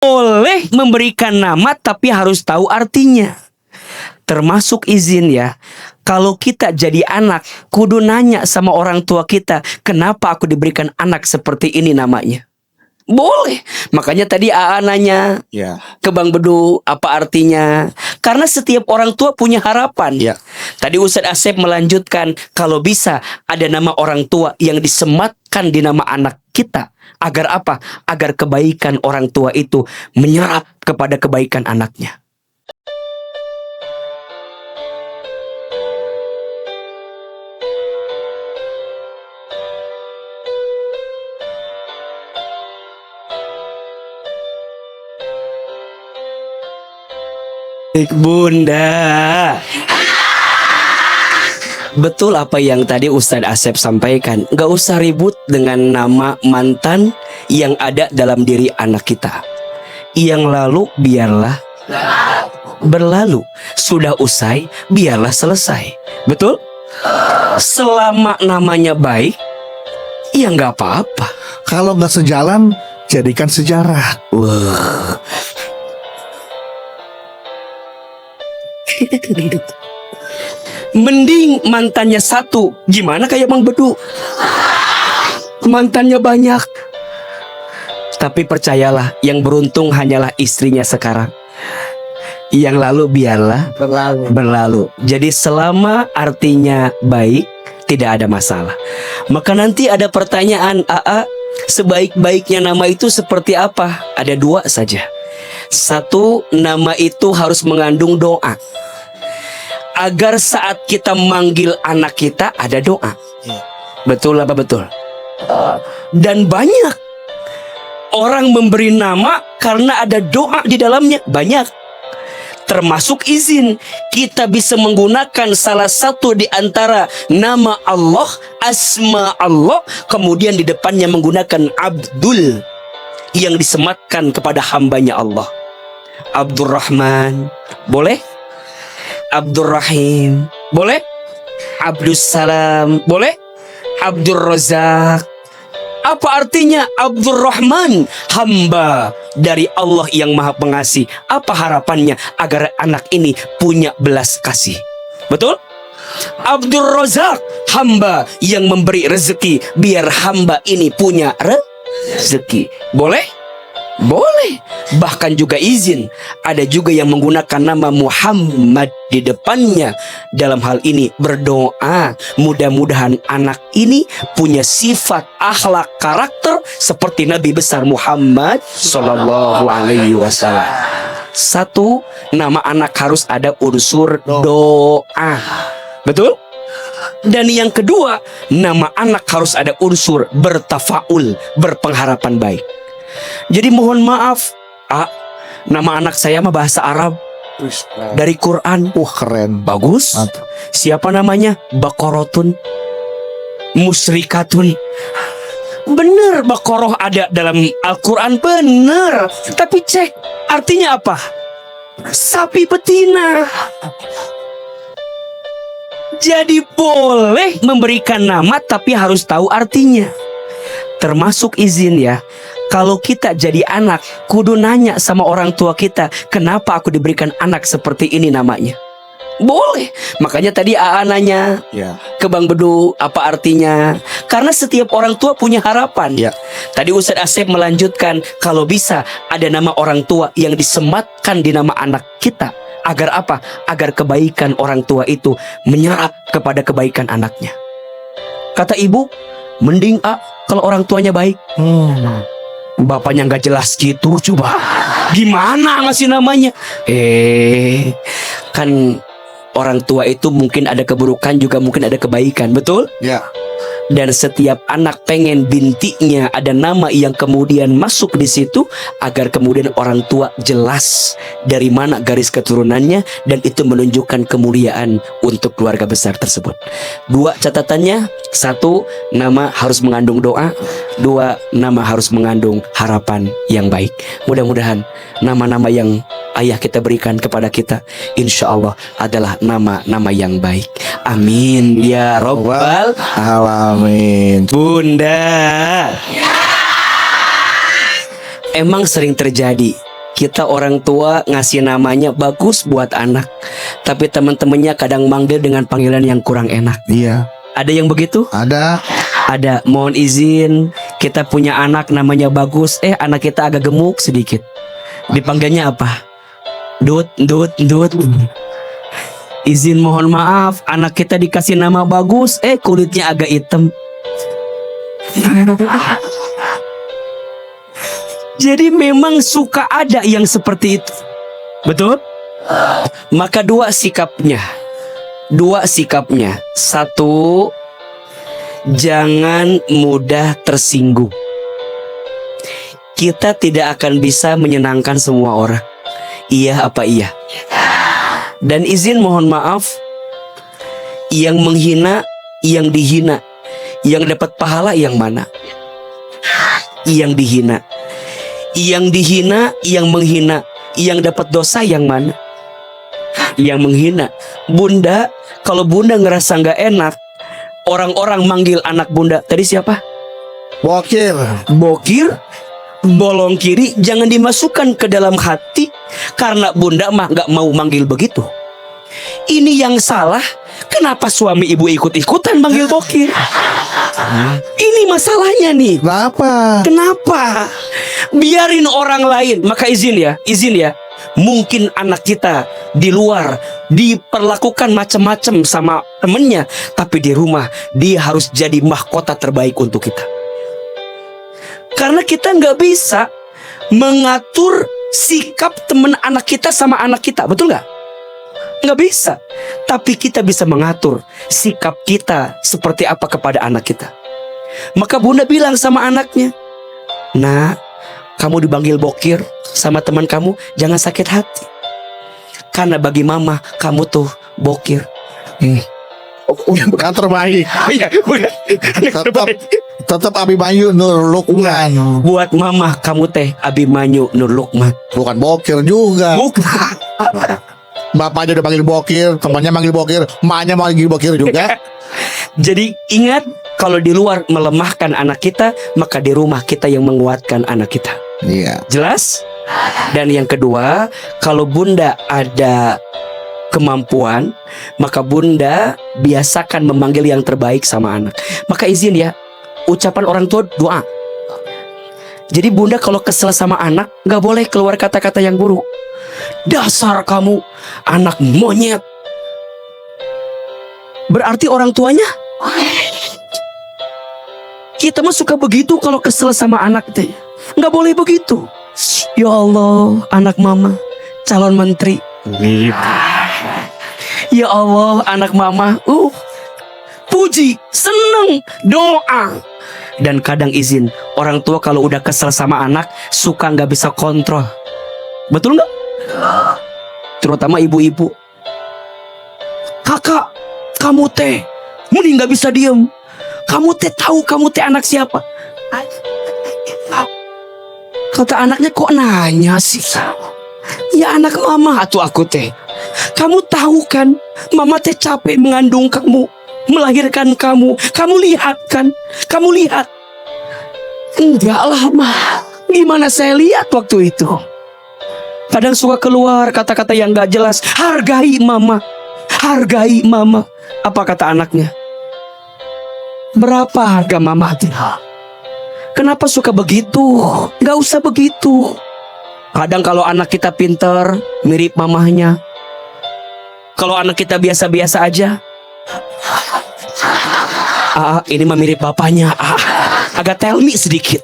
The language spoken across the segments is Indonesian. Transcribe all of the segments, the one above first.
boleh memberikan nama tapi harus tahu artinya. Termasuk izin ya. Kalau kita jadi anak, kudu nanya sama orang tua kita, kenapa aku diberikan anak seperti ini namanya? Boleh. Makanya tadi AA nanya ke Bang Bedu apa artinya. Karena setiap orang tua punya harapan. Tadi Ustadz Asep melanjutkan, kalau bisa ada nama orang tua yang disematkan di nama anak kita. Agar apa? Agar kebaikan orang tua itu menyerap kepada kebaikan anaknya. Bunda, betul apa yang tadi Ustadz Asep sampaikan. Gak usah ribut dengan nama mantan yang ada dalam diri anak kita. Yang lalu biarlah berlalu. Sudah usai biarlah selesai. Betul? Selama namanya baik, ya gak apa-apa. Kalau gak sejalan, jadikan sejarah. Wah. Mending mantannya satu. Gimana kayak Bang Bedu? Mantannya banyak. Tapi percayalah, yang beruntung hanyalah istrinya sekarang. Yang lalu biarlah berlalu. Jadi selama artinya baik, tidak ada masalah. Maka nanti ada pertanyaan, AA, sebaik-baiknya nama itu seperti apa? Ada dua saja. Satu, nama itu harus mengandung doa. Agar saat kita manggil anak kita ada doa. Betul apa betul? Dan banyak orang memberi nama karena ada doa di dalamnya. Banyak. Termasuk izin. Kita bisa menggunakan salah satu di antara nama Allah, asma Allah, kemudian di depannya menggunakan Abdul yang disematkan kepada hambanya Allah. Abdurrahman, boleh? Abdurrahim, boleh? Abdussalam, boleh? Abdurrazak. Apa artinya Abdurrahman? Hamba dari Allah yang Maha Pengasih. Apa harapannya? Agar anak ini punya belas kasih. Betul? Abdurrazak, hamba yang memberi rezeki, biar hamba ini punya rezeki. Boleh? Boleh. Bahkan juga izin. Ada juga yang menggunakan nama Muhammad di depannya. Dalam hal ini berdoa, mudah-mudahan anak ini punya sifat, akhlak, karakter seperti Nabi besar Muhammad Sallallahu Alaihi Wasallam. Satu, nama anak harus ada unsur doa. Betul? Dan yang kedua, nama anak harus ada unsur bertafaul, berpengharapan baik. Jadi mohon maaf, nama anak saya mah bahasa Arab dari Quran. Keren. Bagus. Mantap. Siapa namanya? Baqaratun Musyrikatun. Bener, Baqarah ada dalam Al-Quran, bener. Tapi cek artinya apa? Sapi betina. Jadi boleh memberikan nama tapi harus tahu artinya. Termasuk izin ya. Kalau kita jadi anak, kudu nanya sama orang tua kita, kenapa aku diberikan anak seperti ini namanya? Boleh. Makanya tadi AA nanya ke Bang Bedu apa artinya. Karena setiap orang tua punya harapan. Tadi Ustadz Asep melanjutkan, kalau bisa ada nama orang tua yang disematkan di nama anak kita. Agar apa? Agar kebaikan orang tua itu menyerap kepada kebaikan anaknya. Kata ibu, mending kalau orang tuanya baik. Bapaknya nggak jelas gitu, coba gimana ngasih namanya? Kan orang tua itu mungkin ada keburukan juga mungkin ada kebaikan, betul? Dan setiap anak pengen bintinya ada nama yang kemudian masuk di situ agar kemudian orang tua jelas dari mana garis keturunannya dan itu menunjukkan kemuliaan untuk keluarga besar tersebut. Dua catatannya, satu, nama harus mengandung doa. Dua, nama harus mengandung harapan yang baik. Mudah-mudahan nama-nama yang ayah kita berikan kepada kita insya Allah adalah nama-nama yang baik. Amin ya Rabbal Alamin. Bunda, emang sering terjadi Kita orang tua ngasih namanya bagus buat anak, tapi teman-temannya kadang manggil dengan panggilan yang kurang enak. Iya. Ada yang begitu? Ada. Ada. Mohon izin, kita punya anak namanya bagus, anak kita agak gemuk sedikit. Dipanggilnya apa? Dut. Izin mohon maaf, anak kita dikasih nama bagus, kulitnya agak hitam. Jadi memang suka ada yang seperti itu. Betul? Maka dua sikapnya. Satu, jangan mudah tersinggung. Kita tidak akan bisa menyenangkan semua orang. Iya apa iya? Dan izin mohon maaf, yang menghina, yang dihina, yang dapat pahala yang mana? Yang dihina. Yang dihina, yang menghina, yang dapat dosa yang mana? Yang menghina. Bunda, kalau bunda ngerasa nggak enak, orang-orang manggil anak bunda tadi siapa? Bokir. Bokir, bolong kiri, jangan dimasukkan ke dalam hati, karena bunda mah nggak mau manggil begitu. Ini yang salah. Kenapa suami ibu ikut-ikutan manggil bokir? Ini masalahnya nih. Kenapa? Biarin orang lain. Maka izin ya. Mungkin anak kita di luar diperlakukan macam-macam sama temennya, tapi di rumah dia harus jadi mahkota terbaik untuk kita. Karena kita nggak bisa mengatur sikap teman anak kita sama anak kita, betul nggak? Nggak bisa. Tapi kita bisa mengatur sikap kita seperti apa kepada anak kita. Maka bunda bilang sama anaknya, "Nak, kamu dipanggil bokir sama teman kamu, jangan sakit hati. Karena bagi mama, kamu tuh bokir." Yang terbaik. Tetap Abimanyu Nur Lukman. Buat mama, kamu teh Abimanyu Nur Lukman. Bukan bokir juga. Bukan. Bapaknya udah panggil bokir, temannya manggil bokir, emaknya manggil bokir juga. Jadi ingat, kalau di luar melemahkan anak kita, maka di rumah kita yang menguatkan anak kita. Iya. Jelas? Dan yang kedua, kalau bunda ada kemampuan, maka bunda biasakan memanggil yang terbaik sama anak. Maka izin ya, ucapan orang tua doa. Jadi bunda kalau kesel sama anak, gak boleh keluar kata-kata yang buruk. Dasar kamu anak monyet. Berarti orang tuanya, kita mah suka begitu kalau kesel sama anak teh. Gak boleh begitu. Ya Allah, anak mama calon menteri. Ya Allah, anak mama puji, seneng, doa. Dan kadang izin, orang tua kalau udah kesel sama anak, suka gak bisa kontrol. Betul gak? Terutama ibu-ibu. Kakak, kamu teh mending gak bisa diem. Kamu teh tahu kamu teh anak siapa? Kata anaknya, kok nanya sih? Ya anak mama atau aku teh. Kamu tahu kan, mama teh capek mengandung kamu, melahirkan kamu. Kamu lihat kan? Kamu lihat? Enggak lah mah. Gimana saya lihat waktu itu? Kadang suka keluar kata-kata yang gak jelas. Hargai mama. Hargai mama. Apa kata anaknya? Berapa harga mama? Kenapa suka begitu? Gak usah begitu. Kadang kalau anak kita pinter, mirip mamahnya. Kalau anak kita biasa-biasa aja, ini mah mirip bapaknya. Agak tell me sedikit.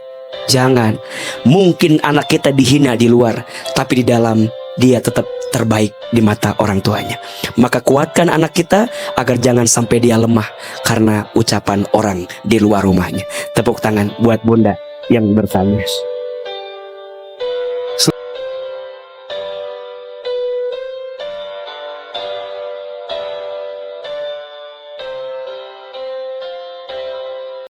Jangan. Mungkin anak kita dihina di luar, tapi di dalam dia tetap terbaik di mata orang tuanya. Maka kuatkan anak kita agar jangan sampai dia lemah karena ucapan orang di luar rumahnya. Tepuk tangan buat bunda yang bertangis.